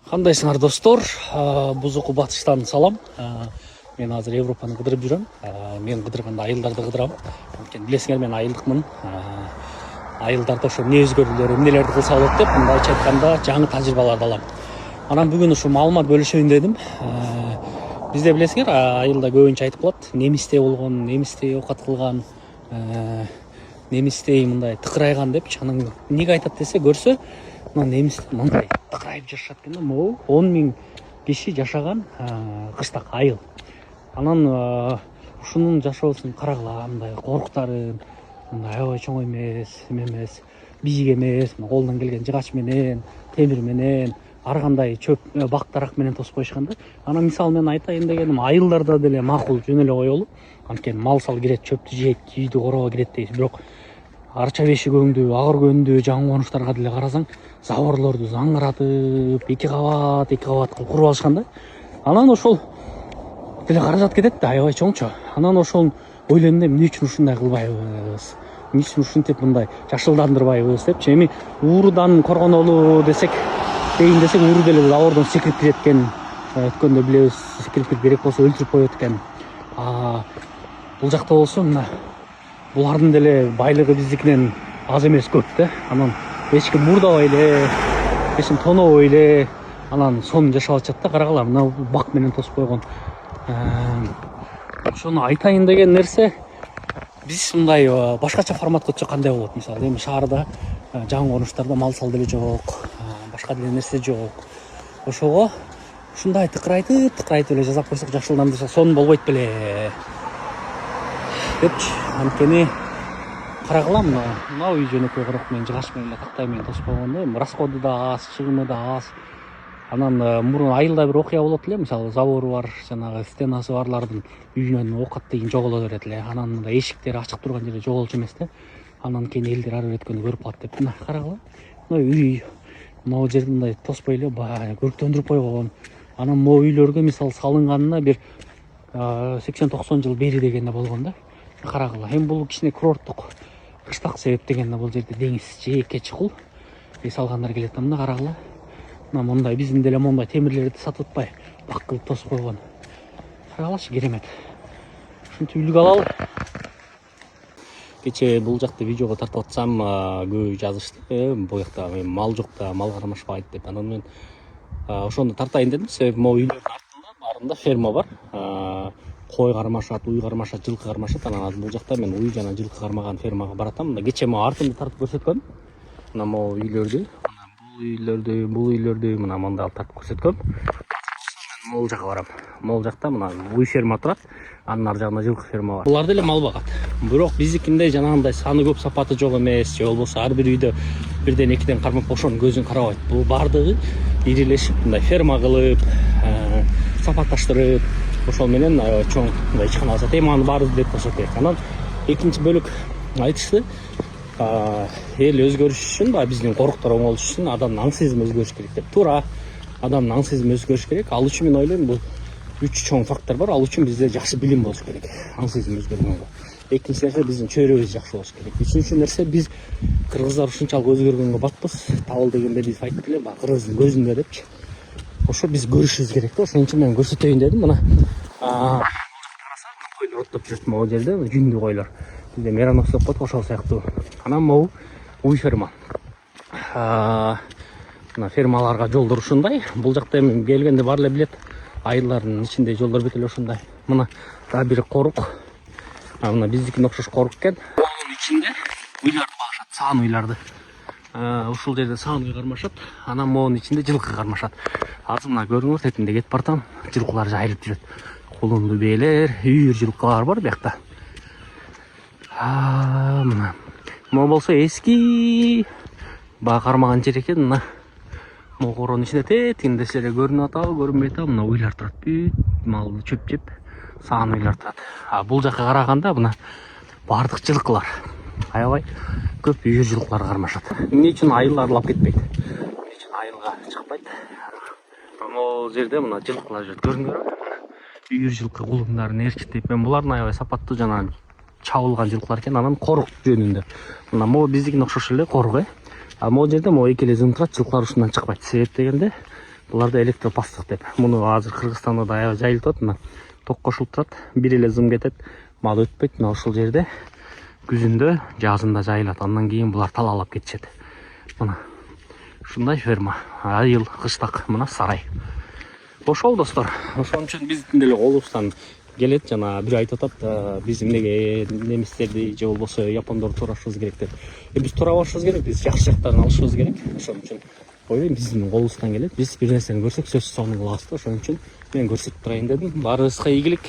Кандайсыңар достор? Бузуку батыштан салам. Мен азыр Европаны кыдырып жүрөм. Мен кыдырганда айылдарды кыдырам. Анткени билесиңер мен айылдыкмын. Айылдарда ошо эмне өзгөрүүлөр, эмнелерди кылса болот деп мындайча айтканда жаңы тажрыйбаларды алам. Анан бүгүн ушул маалымат бөлүшөйүн дедим. Бизде билесиңер, айылда көбүнчө айтып калат, немистей болгон, немистей оокат кылган, немистей мындай тыкырайган депчи. Анан эмнеге айтат десе, көрсө мына немис мындай тыкырайып жашашат экен да. Могу 10 000 киши жашаган кыштак айыл. Анан ушунун жашоосун карагыла, мындай корктарын, мындай аябай чоң эмес, бийик эмес, колунан келген жыгач менен, темир менен, ар кандай чөп, бак дарак менен тосуп коюшкан да. Анан мисалы мен айтайын дегеним, айылдарда деле макул жөн эле коелу. Анткени мал сал кирет, чөптү жейт, үйдү короо кирет дейбиз. Бирок арча бешигөңдү, агыр көндү жаңы конуштарга деле карасаң, заборлорду заңыратып, 2 кабат кылып куруп алышкан да. Анан ошол деле каражат кетет да, аябай чоңчу. Анан ошол ойлондум, эмне үчүн ушундай кылбайбыз? Эмне үчүн ушинтип мындай жашылдандырбайбыз депчи. Эми уурудан коргонолу десек, ууру деле забордон секирип кирет экен. Өткөндө билебиз, секирип кирип керек болсо өлтүрүп коет экен. Бул жакта болсо мына булардын деле байлыгы биздикинен аз эмес, көп да. Анан эчки мурдабай эле, эчин тонобой эле, анан сонун жашап атышат да. Карагыла, мына бак менен тосуп койгон. Ошону айтайын деген нерсе, биз мындай башкача форматка өтсөк кандай болот? Мисалы, эми шаарда жаңы конуштарда мал сал деле жок, башка деле нерсе жок. Ошого ушундай тыкырайтып эле жасап койсок, жашылдандырсак сонун болбойт беле депчи. Анткени карагыла, мына үй жөнөкөй корок менен жыгач менен эле тактай менен тосуп койгондо, эми расходу да аз, чыгымы да аз. Анан мурун айылда бир окуя болот эле, мисалы забору бар, жанагы стенасы барлардын үйүнөн оокат деген жоголо берет эле. Анан мындай эшиктери ачык турган жерде жоголчу эмес да. Анан кийин элдер ары бер өткөндө көрүп калат деп. Мына карагыла, мына үй, могу жерди мындай тоспой эле көрктөндүрүп койгон. Анан могу үйлөргө мисалы салынганына бир 80-90 жыл бери дегенде болгон да. Карагыла, эми бул кичине курорттук кыштак себептегенде бул жерде деңиз, жээкке чукул эс алгандар келет. Мына карагыла, мына мондай биздин деле мондай темирлерди сатып атпай, бак кылып тосуп койгон. Карагалачы, керемет. Ушинтип үлгү алалы. Кече бул жакта видеого тартып атсам, көп жазышты, бул жакта мал жок да, мал кармашпайт деп. Анан мен ошону тартайын дедим, себеби могу үйлөрдүн артында баарында ферма бар. Кой кармашат, уй кармашат, жылкы кармашат. Анан бул жакта мен уй жана жылкы кармаган фермага баратам. Мына кече могу артымды тартып көрсөткөм. Мына могу үйлөрдү, бул үйлөрдү мына мондай тартып көрсөткөм. Могул жака барам. Могул жакта мына уй ферма турат. Анын ар жагында жылкы ферма бар. Булар деле мал багат. Бирок биздикинде жанагындай саны көп, сапаты жок эмес, же болбосо ар бир үйдө бирден экиден кармап ошонун көзүн карабайт. Бул баардыгы ирилешип, мындай ферма кылып, сапатташтырып, ошол менен чоң мындай ичкана алышат. Эми анын баары деп болсо керек. Анан экинчи бөлүк айтышты, эл өзгөрүш үчүн, биздин коруктар оңолуш үчүн адамдын аң сезими өзгөрүш керек деп. Туура, адамдын аң сезими өзгөрүш керек. Ал үчүн мен ойлойм, бул 3 чоң фактор бар. Ал үчүн бизде жакшы билим болуш керек. Аң сезим өзгөргөнгө. Экинчи нерсе, биздин чөйрөбүз жакшы болуш керек. Үчүнчү нерсе, биз кыргыздар ушунчалык өзгөргөнгө батпыз. Табыл дегенде биз айттык эле, кыргыздын көзүндө депчи. Ошо биз көрүшүбүз керек да. Ошон үчүн мен көрсөтөйүн дедим. Мына карасаң, койлор оттоп жүрөт могу жерде, жүндүү койлор. Бизде меранос деп коет, ошол сыяктуу. Анан могу уй ферма. Мына фермаларга жолдор ушундай. Бул жакта эми келгенде бар эле билет. Айылдардын ичинде жолдор бүт эле ушундай. Мына дагы бир корук. Мына биздикине окшош корук экен. Онун ичинде уйларды багышат, саан уйларды. Ушул жерде саан уй кармашат. Анан могунун ичинде жылкы кармашат. Азыр мына көрүңөр, тетинде кетип баратам. Жылкылар жайылып жүрөт. Кулунду бээлер, үйүр жылкылар бар биякта. Мына могу болсо эски кармаган жер экен. Мына могу коронун ичинде тетигинде силерге көрүнүп атабы, көрүнбөй атабы, мына уйлар турат. Бүт малды чөп жеп, саан уйлар турат. Бул жака караганда мына бардык жылкылар аябай көп үйүр жылкылар кармашат. Эмне үчүн айыл аралап кетпейт? Эмне үчүн айылга чыкпайт? Могу жерде мына жылкылар жүрөт, көрүңөрбү? Үйүр жылкы кулундарын ээрчитип, мен булардын аябай сапаттуу жана чабылган жылкылар экен. Анан корук жөнүндө. Мына могу биздикине окшош эле корук, могу жерде могу эки эле зым турат, жылкылар ушундан чыкпайт. Себеп дегенде, Буларды электропастык деп. Муну азыр Кыргызстанда да аябай жайылып атат. Мына ток кошулуп турат. Бир эле зым кетет. Мал өтпөйт. Мына ушул жерде күзүндө, жазында жайылат. Андан кийин булар талаалап кетишет. Мына ушундай ферма. Айыл, кыштак мына сарай. Ошол достор. Ошон үчүн биздин деле колубуздан келет, жана бир айтып атат, биз эмнеге немистерди же болбосо япондорду туурашыбыз керек деп. Биз туурабашыбыз керек, биз жакшы жактарын алышыбыз керек. Ошон үчүн ойлойм биздин колубуздан келет. Биз бир нерсени көрсөк сөзсүз аны кылабыз да. Ошон үчүн мен көрсөтүп турайын дедим. Баарыбызга ийгилик.